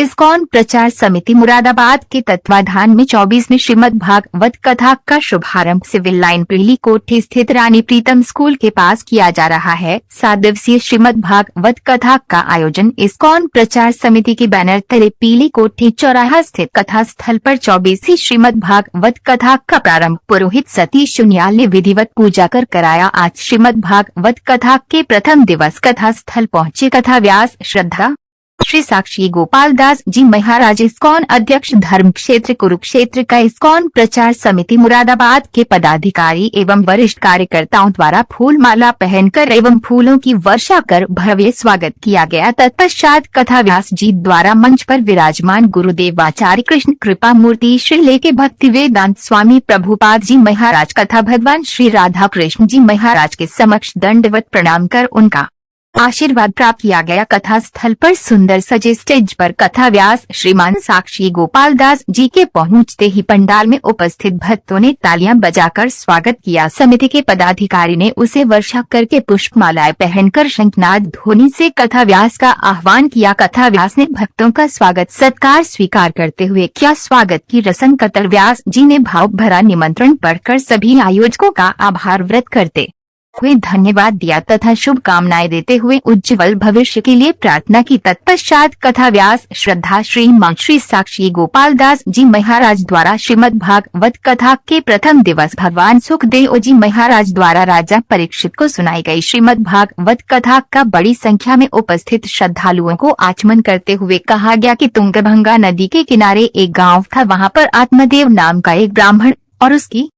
ISKCON प्रचार समिति मुरादाबाद के तत्वाधान में 24वीं श्रीमद् भागवत कथा का शुभारंभ सिविल लाइन पीली कोठी स्थित रानी प्रीतम स्कूल के पास किया जा रहा है। 7 दिवसीय श्रीमद् भागवत कथा का आयोजन इस्कॉन प्रचार समिति के बैनर तले पीली कोठी चौराहा स्थित कथा स्थल पर 24वीं श्रीमद् भागवत कथा का प्रारंभ पुरोहित सतीश सुनियाल ने विधिवत पूजा कर कराया। आज श्रीमद् भागवत कथा के प्रथम दिवस कथा स्थल पहुँचे कथा व्यास श्रद्धा श्री साक्षी गोपाल दास जी महाराज इस्कॉन अध्यक्ष धर्म क्षेत्र कुरुक्षेत्र का इस्कॉन प्रचार समिति मुरादाबाद के पदाधिकारी एवं वरिष्ठ कार्यकर्ताओं द्वारा फूल माला पहनकर एवं फूलों की वर्षा कर भव्य स्वागत किया गया। तत्पश्चात कथा व्यास जी द्वारा मंच पर विराजमान गुरुदेव आचार्य कृष्ण कृपा मूर्ति श्री लेके भक्ति वेदांत स्वामी प्रभुपाद जी महाराज कथा भगवान श्री राधा कृष्ण जी महाराज के समक्ष दंडवत प्रणाम कर उनका आशीर्वाद प्राप्त किया गया। कथा स्थल पर सुंदर सजे स्टेज पर कथा व्यास श्रीमान साक्षी गोपाल दास जी के पहुंचते ही पंडाल में उपस्थित भक्तों ने तालियां बजाकर स्वागत किया। समिति के पदाधिकारी ने उसे वर्षा करके पुष्पमालाएं पहनकर शंखनाद ध्वनि से कथा व्यास का आह्वान किया। कथा व्यास ने भक्तों का स्वागत सत्कार स्वीकार करते हुए किया। स्वागत की रस्म कतर व्यास जी ने भाव भरा निमंत्रण पढ़कर सभी आयोजकों का आभार व्यक्त करते हुए धन्यवाद दिया तथा शुभकामनाएं देते हुए उज्जवल भविष्य के लिए प्रार्थना की। तत्पश्चात कथा व्यास श्रद्धा श्रीमान श्री साक्षी गोपाल दास जी महाराज द्वारा श्रीमद् भागवत कथा के प्रथम दिवस भगवान सुखदेव जी महाराज द्वारा राजा परीक्षित को सुनाई गई श्रीमद् भागवत कथा का बड़ी संख्या में उपस्थित श्रद्धालुओं को आचमन करते हुए कहा गया कि तुंगभंगा नदी के किनारे एक गाँव था। वहाँ पर आत्मदेव नाम का एक ब्राह्मण और उसकी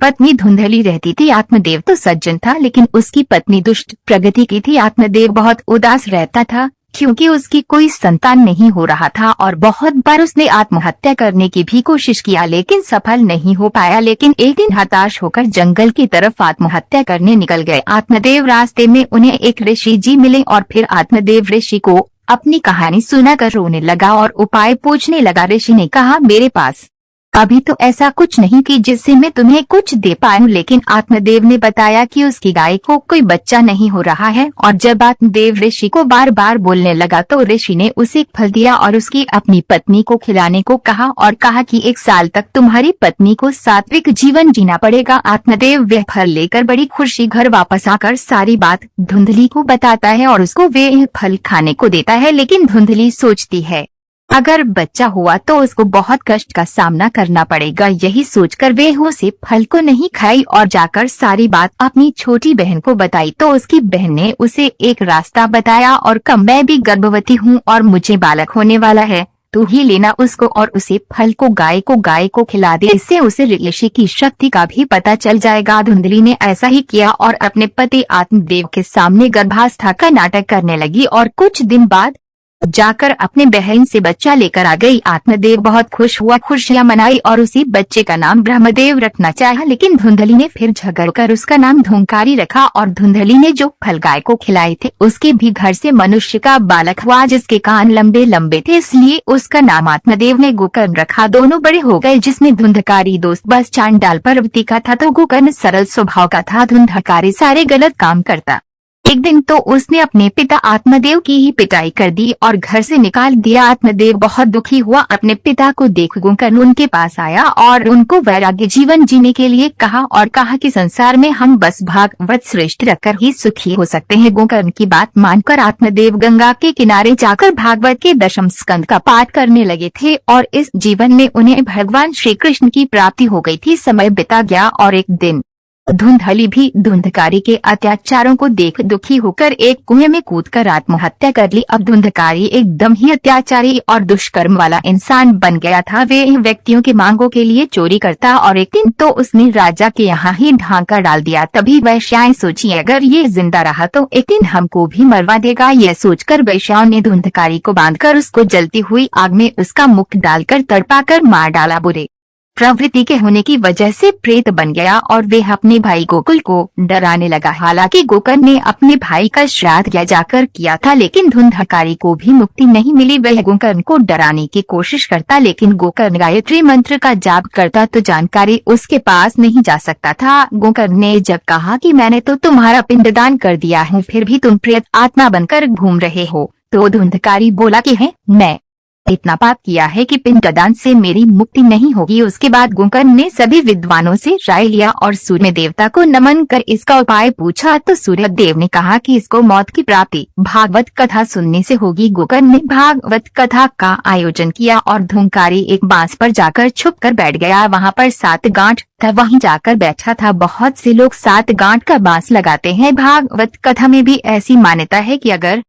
पत्नी धुंधली रहती थी। आत्मदेव तो सज्जन था लेकिन उसकी पत्नी दुष्ट प्रगति की थी। आत्मदेव बहुत उदास रहता था क्योंकि उसकी कोई संतान नहीं हो रहा था और बहुत बार उसने आत्महत्या करने की भी कोशिश किया लेकिन सफल नहीं हो पाया। लेकिन एक दिन हताश होकर जंगल की तरफ आत्महत्या करने निकल गए। आत्मदेव रास्ते में उन्हें एक ऋषि जी मिले और फिर आत्मदेव ऋषि को अपनी कहानी सुनाकर रोने लगा और उपाय पूछने लगा। ऋषि ने कहा, मेरे पास अभी तो ऐसा कुछ नहीं कि जिससे मैं तुम्हें कुछ दे पाऊं, लेकिन आत्मदेव ने बताया कि उसकी गाय को कोई बच्चा नहीं हो रहा है। और जब आत्मदेव ऋषि को बार बार बोलने लगा तो ऋषि ने उसे एक फल दिया और उसकी अपनी पत्नी को खिलाने को कहा और कहा कि 1 साल तक तुम्हारी पत्नी को सात्विक जीवन जीना पड़ेगा। आत्मदेव वह फल लेकर बड़ी खुशी घर वापस आकर सारी बात धुंधली को बताता है और उसको वह फल खाने को देता है। लेकिन धुंधली सोचती है अगर बच्चा हुआ तो उसको बहुत कष्ट का सामना करना पड़ेगा। यही सोचकर वह उसे फल को नहीं खाई और जाकर सारी बात अपनी छोटी बहन को बताई तो उसकी बहन ने उसे एक रास्ता बताया और कहा, मैं भी गर्भवती हूँ और मुझे बालक होने वाला है, तू ही लेना उसको और उसे फल को गाय को खिला दे, इससे उसे ऋषि की शक्ति का भी पता चल जाएगा। धुंधली ने ऐसा ही किया और अपने पति आत्मदेव के सामने गर्भावस्था का नाटक करने लगी और कुछ दिन बाद जाकर अपने बहन से बच्चा लेकर आ गई। आत्मदेव बहुत खुश हुआ, खुशियां मनाई और उसी बच्चे का नाम ब्रह्मदेव रखना चाहा। लेकिन धुंधली ने फिर झगड़कर उसका नाम धूमकारी रखा और धुंधली ने जो फल गाय को खिलाए थे उसके भी घर से मनुष्य का बालक हुआ जिसके कान लंबे लंबे थे, इसलिए उसका नाम आत्मदेव ने गोकर्ण रखा। दोनों बड़े हो गए जिसमें धुंधकारी दोस्त बस चांडाल पर्वती का था तो गोकर्ण सरल स्वभाव का था। धुंधकारी सारे गलत काम करता। एक दिन तो उसने अपने पिता आत्मदेव की ही पिटाई कर दी और घर से निकाल दिया। आत्मदेव बहुत दुखी हुआ। अपने पिता को देख गोकर्ण उनके पास आया और उनको वैराग्य जीवन जीने के लिए कहा और कहा कि संसार में हम बस भागवत श्रेष्ठ रखकर ही सुखी हो सकते हैं। गोकर्ण की बात मानकर आत्मदेव गंगा के किनारे जाकर भागवत के 10वें स्कंद का पाठ करने लगे थे और इस जीवन में उन्हें भगवान श्री कृष्ण की प्राप्ति हो गई थी। समय बिता गया और एक दिन धुंधली भी धुंधकारी के अत्याचारों को देख दुखी होकर एक कुएं में कूदकर आत्महत्या कर ली। अब धुंधकारी एकदम ही अत्याचारी और दुष्कर्म वाला इंसान बन गया था। वे व्यक्तियों की मांगों के लिए चोरी करता और एक दिन तो उसने राजा के यहाँ ही ढांका डाल दिया। तभी वैश्याएं सोची अगर ये जिंदा रहा तो एक दिन हमको भी मरवा देगा। यह सोचकर वैश्याओं ने धुंधकारी को बांधकर उसको जलती हुई आग में उसका मुख डालकर तड़पाकर मार डाला। बुरे प्रवृत्ति के होने की वजह से प्रेत बन गया और वे अपने भाई गोकुल को डराने लगा। हालांकि गोकर्ण ने अपने भाई का श्राद्ध जाकर किया था लेकिन धुंधकारी को भी मुक्ति नहीं मिली। वह गोकर्ण को डराने की कोशिश करता लेकिन गोकर्ण गायत्री मंत्र का जाप करता तो जानकारी उसके पास नहीं जा सकता था। गोकर्ण ने जब कहा कि मैंने तो तुम्हारा पिंडदान कर दिया है फिर भी तुम प्रेत आत्मा बनकर घूम रहे हो तो धुंधकारी बोला कि है मैं इतना पाप किया है कि पिंडदान से मेरी मुक्ति नहीं होगी। उसके बाद गोकर्ण ने सभी विद्वानों से राय लिया और सूर्य देवता को नमन कर इसका उपाय पूछा तो सूर्य देव ने कहा कि इसको मौत की प्राप्ति भागवत कथा सुनने से होगी। गोकर्ण ने भागवत कथा का आयोजन किया और धूमकारी एक बांस पर जाकर छुप कर बैठ गया। वहाँ पर 7 गांठ था, वहीं जाकर बैठा था। बहुत से लोग 7 गांठ का बांस लगाते हैं। भागवत कथा में भी ऐसी मान्यता है कि अगर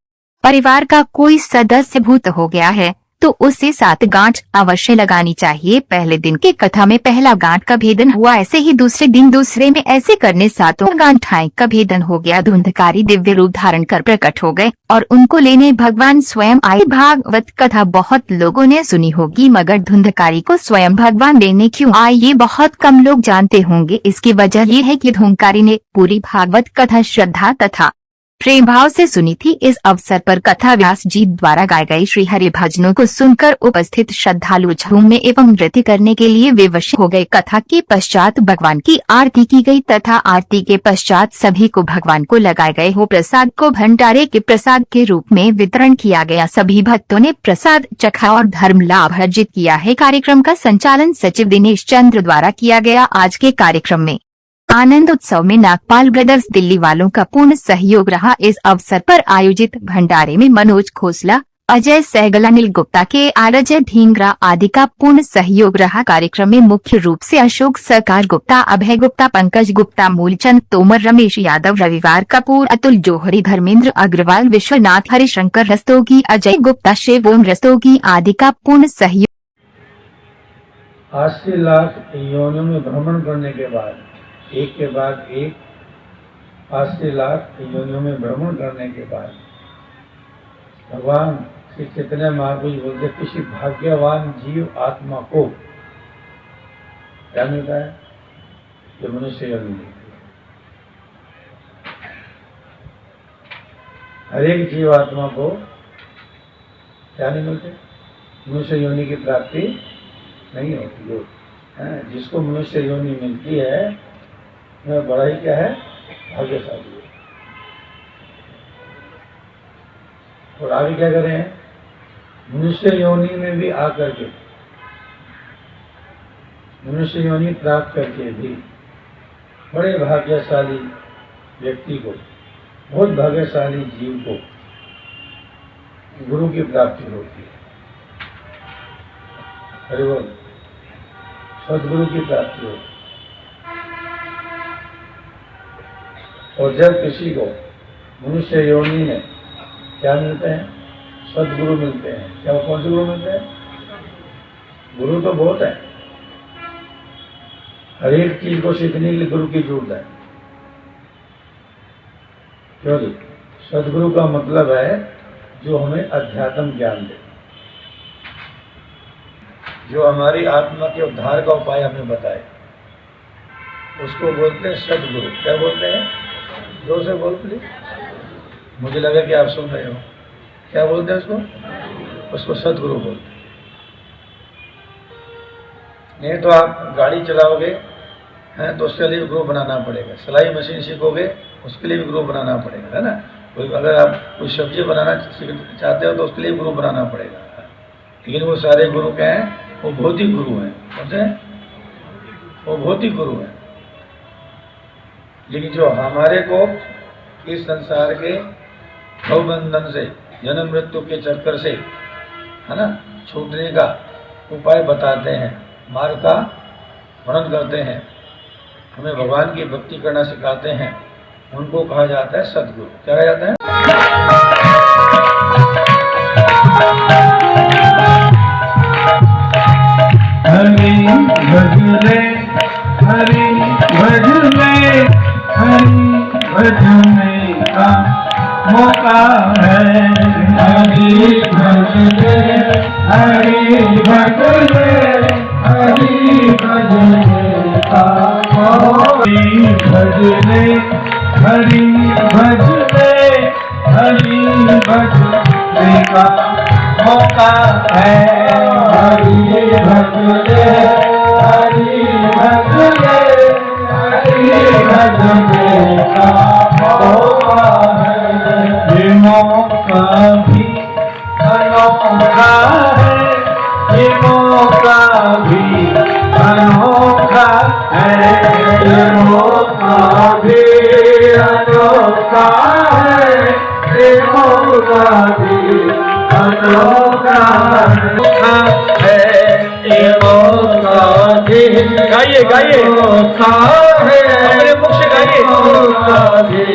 परिवार का कोई सदस्य भूत हो गया है तो उसे 7 गांठ अवश्य लगानी चाहिए। पहले दिन के कथा में पहला गांठ का भेदन हुआ, ऐसे ही दूसरे दिन दूसरे में, ऐसे करने 7 गांठाएं का भेदन हो गया। धुंधकारी दिव्य रूप धारण कर प्रकट हो गए और उनको लेने भगवान स्वयं आए। भागवत कथा बहुत लोगों ने सुनी होगी, मगर धुंधकारी को स्वयं भगवान लेने क्यों आए ये बहुत कम लोग जानते होंगे। इसकी वजह ये है कि धुंधकारी ने पूरी भागवत कथा श्रद्धा तथा प्रेम भाव से सुनी थी। इस अवसर पर कथा व्यास जी द्वारा गाए गए श्री हरि भजनों को सुनकर उपस्थित श्रद्धालु झूमने एवं नृत्य करने के लिए विवश हो गए। कथा के पश्चात भगवान की आरती की गई तथा आरती के पश्चात सभी को भगवान को लगाए गए हो प्रसाद को भंडारे के प्रसाद के रूप में वितरण किया गया। सभी भक्तों ने प्रसाद चखा और धर्म लाभ अर्जित किया है। कार्यक्रम का संचालन सचिव दिनेश चंद्र द्वारा किया गया। आज के कार्यक्रम में आनंद उत्सव में नागपाल ब्रदर्स दिल्ली वालों का पूर्ण सहयोग रहा। इस अवसर पर आयोजित भंडारे में मनोज खोसला, अजय सहगल, अनिल गुप्ता के आरजय ढींगरा आदि का पूर्ण सहयोग रहा। कार्यक्रम में मुख्य रूप से अशोक सरकार गुप्ता, अभय गुप्ता, पंकज गुप्ता, मूलचंद तोमर, रमेश यादव, रविवार कपूर, अतुल जौहरी, धर्मेंद्र अग्रवाल, विश्वनाथ हरिशंकर रस्तोगी, अजय गुप्ता, शिवोम रस्तोगी आदि का पूर्ण सहयोग। 80 लाख योनियों में भ्रमण करने के बाद एक के बाद एक 80 लाख योनियों में भ्रमण करने के बाद भगवान श्री चैतन्य महाप्रभु जी बोलते किसी भाग्यवान जीव आत्मा को क्या मिलता है, जो मनुष्य योनि मिलती है। हर एक जीव आत्मा को क्या नहीं मिलते, मनुष्य योनि की प्राप्ति नहीं होती। जो जिसको मनुष्य योनि मिलती है वह बड़ा ही क्या है, भाग्यशाली है। और आगे क्या करें, मनुष्य योनि में भी आकर के, मनुष्य योनि प्राप्त करके भी बड़े भाग्यशाली व्यक्ति को, बहुत भाग्यशाली जीव को गुरु की प्राप्ति होती है। अरे वो सदगुरु की प्राप्ति होती है। और जब किसी को मनुष्य योनि में क्या मिलते हैं, सदगुरु मिलते हैं। क्या कौन से गुरु मिलते हैं? गुरु तो बहुत है, हर एक चीज को सीखने के लिए गुरु की जरूरत है। क्योंकि सदगुरु का मतलब है जो हमें अध्यात्म ज्ञान दे, जो हमारी आत्मा के उद्धार का उपाय हमें बताए, उसको बोलते हैं सदगुरु। क्या बोलते हैं? जोर से बोल प्लीज, मुझे लगा कि आप सुन रहे हो। क्या बोलते हैं उसको? उसको सदगुरु बोलते हैं। नहीं तो आप गाड़ी चलाओगे हैं तो उसके लिए गुरु बनाना पड़ेगा। सिलाई मशीन सीखोगे उसके लिए भी गुरु बनाना पड़ेगा, है ना। कोई अगर आप कोई सब्जी बनाना चाहते हो तो उसके लिए गुरु बनाना पड़ेगा। लेकिन वो सारे गुरु क्या हैं? वो भौतिक गुरु हैं। समझे? वो भौतिक गुरु हैं। लेकिन जो हमारे को इस संसार के भवबंधन से, जन्म मृत्यु के चक्कर से, है ना, छूटने का उपाय बताते हैं, मार्ग का वर्णन करते हैं, हमें भगवान की भक्ति करना सिखाते हैं, उनको कहा जाता है सदगुरु। क्या कहा जाता है? हरि भजले, हरि भजले, हरि भजने का मौका है। हरि भजले, हरि भजले, हरि भजने का हरि भजले, हरि भजले, हरि भजने का मौका है। हरि भजले, हरि भजले, हरि भजने का मौका है। ये मौका भी अनोखा है। ये मौका भी अनोखा है, ये मौका भी अनोखा है, ये मौका भी अनोखा है, ये मौका भी गाइए गाइए अनोखा है, अपने मुख से गाइए मौका भी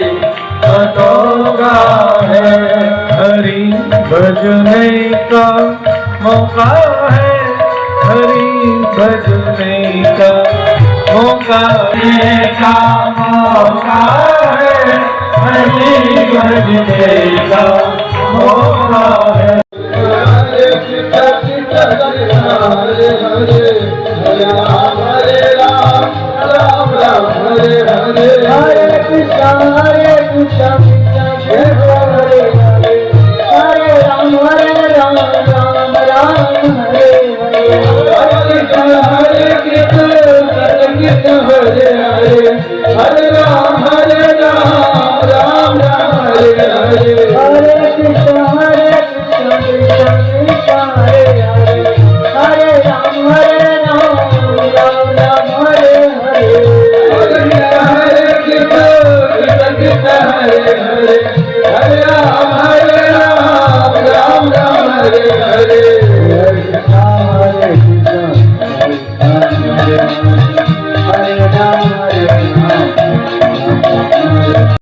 अनोखा है, हरि भजने का मौका है, हरि भजने का मौका का मौका है, हरि भजने का मौका है। हरे हरे राम हरे राम राम राम हरे हरे, हरे कृष्ण कृष्ण हरे हरे, हरे राम राम राम हरे हरे, हरे कृष्ण कृष्ण हरे हरे, हरे राम राम राम हरे हरे, हरे कृष्ण कृष्ण कृष्ण हरे हरे, हरे राम राम राम हरे हरे, हरे कृष्ण कृष्ण हरे हरे, हरे राम राम राम हरे हरे।